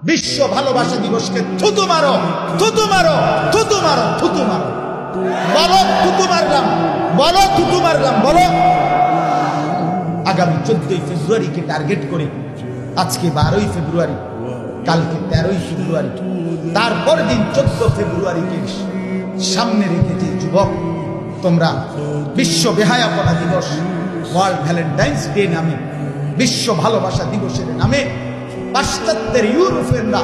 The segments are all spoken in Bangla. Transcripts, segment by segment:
বিশ্ব ভালোবাসা দিবসকে থুতু মারো, থুতু মারো, থুতু মারো, থুতু মারো। বলো থুতু মারলাম, বলো থুতু মারলাম, বলো। আগামী 14ই ফেব্রুয়ারিকে টার্গেট করে, আজকে 12ই ফেব্রুয়ারি, কালকে 13ই ফেব্রুয়ারি, তারপর দিন 14 ফেব্রুয়ারিকে সামনে রেখে যে যুবক তোমরা বিশ্ব বেহায়াপনা দিবস, ওয়ার্ল্ড ভ্যালেন্টাইন্স ডে নামে, বিশ্ব ভালোবাসা দিবসের নামে পাশ্চাত্যের ইউরোপিয়ানরা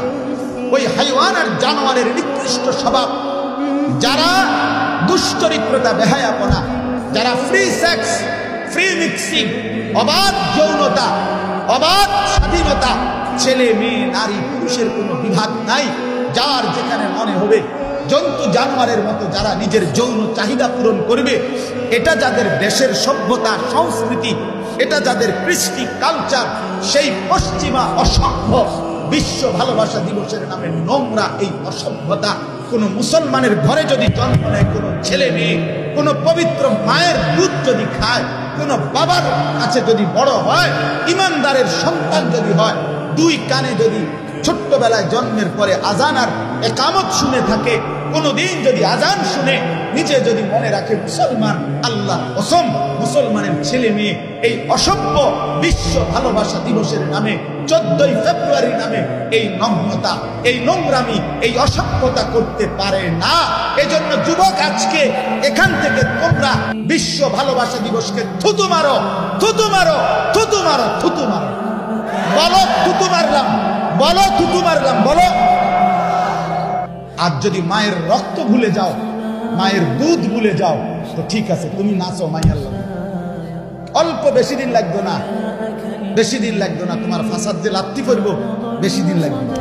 ওই হাইওয়ান আর জানোয়ারের নিকৃষ্ট স্বভাব, যারা দুশ্চরিত্রতা, বেহায়াপনা, যারা ফ্রি সেক্স, ফ্রি মিক্সিং, অবাধ যৌনতা, অবাধ স্বাধীনতা, ছেলে মেয়ে নারী পুরুষের কোনো বিভাগ নাই, যার যেখানে মনে হবে জন্তু জানোয়ারের মতো যারা নিজের যৌন চাহিদা পূরণ করবে, এটা যাদের দেশের সভ্যতা সংস্কৃতি, এটা যাদের কৃষ্টি কালচার, সেই পশ্চিমা অসভ্য বিশ্ব ভালোবাসা দিবসের নামে নোংরা এই অসভ্যতা কোনো মুসলমানের ঘরে যদি জন্ম নেয়, কোনো ছেলে মেয়ে কোনো পবিত্র মায়ের দুধ যদি খায়, কোনো বাবার কাছে যদি বড় হয়, ইমানদারের সন্তান যদি হয়, দুই কানে যদি ছোট্টবেলায় জন্মের পরে আজান আর একামত শুনে থাকে, কোনোদিন যদি আজান শুনে নিজে যদি মনে রাখে মুসলমান, আল্লাহ কসম মুসলমানের ছেলে মেয়ে এই অসভ্য বিশ্ব ভালোবাসা দিবসের নামে 14ই ফেব্রুয়ারির নামে এই নগ্নতা, এই নোংরামি, এই অসভ্যতা করতে পারে না। এজন্য যুবক, আজকে এখান থেকে তোমরা বিশ্ব ভালোবাসা দিবসকে থুতু মারো, থুতু মারো, থুতু মারো, থুতু মারো। বলো থুতু মারলাম, বলো থুতু মারলাম, বলো। আর যদি মায়ের রক্ত ভুলে যাও, মায়ের দুধ ভুলে যাও, তো ঠিক আছে, তুমি নাচো মাইয়ার লাগে, অল্প, বেশি দিন লাগবে না, বেশি দিন লাগবে না, তোমার ফাসাদ যে লাত্তি করবো বেশি দিন লাগবে না।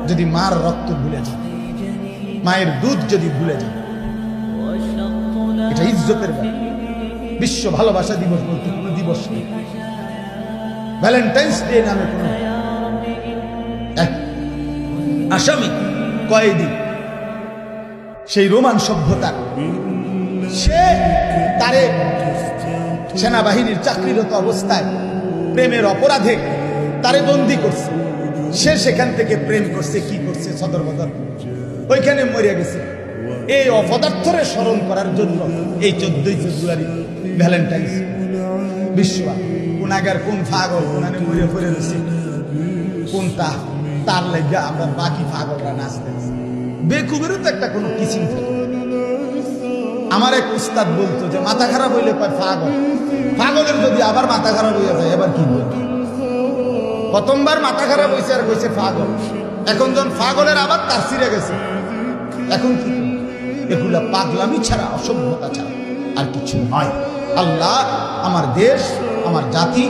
যদি মার রক্ত ভুলে যাও, মায়ের দুধ যদি ভুলে যাও, এটা ইজ্জতের ব্যাপার। বিশ্ব ভালোবাসা দিবস বলতে কোনো দিবস নেই, ভ্যালেন্টাইন্স ডে নামে কোন আসামি, কয়েদি, সেই রোমান সভ্যতার, সে তারে সেনাবাহিনীর চাকরিরত অবস্থায় প্রেমের অপরাধে তারে বন্দী করছে। সে সেখান থেকে প্রেম করছে, কি করছে, সদর বদর ওইখানে মরিয়া গেছে। এই অপদার্থরে স্মরণ করার জন্য এই 14ই ফেব্রুয়ারি ভ্যালেন্টাইন্স বিশ্ব। কোন আগার কোন পাগল কোনানে মরিয়া ফিরে দিচ্ছে, কোনটা তার লাগে আমরা বাকি পাগলরা নাচতে। বেকুবেরও তো একটা কোনো কিচিং থাকে। আমার এক উস্তাদ বলতো যে মাথা খারাপ হইলে কয় পাগল, পাগলের যদি আবার মাথা খারাপ হইয়া যায় এবার কি বলতো? প্রথমবার মাথা খারাপ হয়েছে আর কইছে পাগল, এখন যখন পাগলের আবার তার ছিঁড়ে গেছে, এখন কি? এগুলা পাগলামি ছাড়া, অসভ্যতা ছাড়া আর কিছু নয়। আল্লাহ আমার দেশ, আমার জাতি,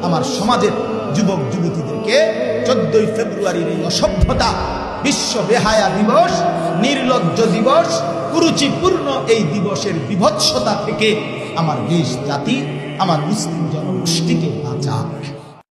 আমার সমাজের যুবক যুবতীদেরকে 14ই ফেব্রুয়ারির এই অসভ্যতা, বিশ্ব বেহায়া দিবস, নির্লজ্জ দিবস, কুরুচিপূর্ণ এই দিবসের বিভৎসতা থেকে আমার দেশ জাতি, আমার মুসলিম জনগোষ্ঠীকে বাঁচাক।